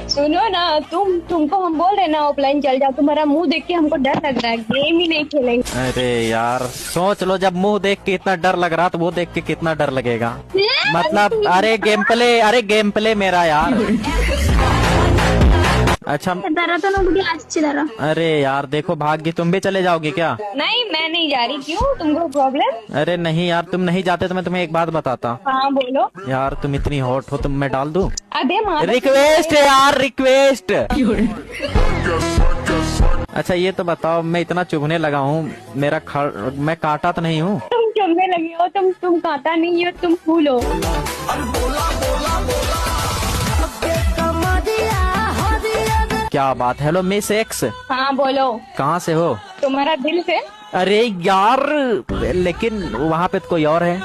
सुनो ना, तुमको हम बोल रहे ना ऑफलाइन चल जाओ। तुम्हारा मुंह देख के हमको डर लग रहा है, गेम ही नहीं खेलेंगे। अरे यार सोच लो, जब मुंह देख के इतना डर लग रहा तो वो देख के कितना डर लगेगा। मतलब अरे गेम प्ले मेरा यार। अच्छा अरे यार देखो भाग्य, तुम भी चले जाओगे क्या? नहीं, मैं नहीं जा रही। क्यों, तुमको प्रॉब्लम? अरे नहीं यार, तुम नहीं जाते तो मैं तुम्हें एक बात बताता। हाँ बोलो। यार तुम इतनी हॉट हो, तुम मैं डाल दूं? अबे मार। रिक्वेस्ट है यार, रिक्वेस्ट। अच्छा ये तो बताओ, मैं इतना चुभने लगा हूँ, मैं काटा तो नहीं हूँ? तुम चुभने लगी हो, तुम काटा नहीं हो, तुम फूल हो। क्या बात। Hello miss x. हाँ बोलो। कहाँ से हो? तुम्हारा दिल से। अरे यार लेकिन वहाँ पे तो कोई और है।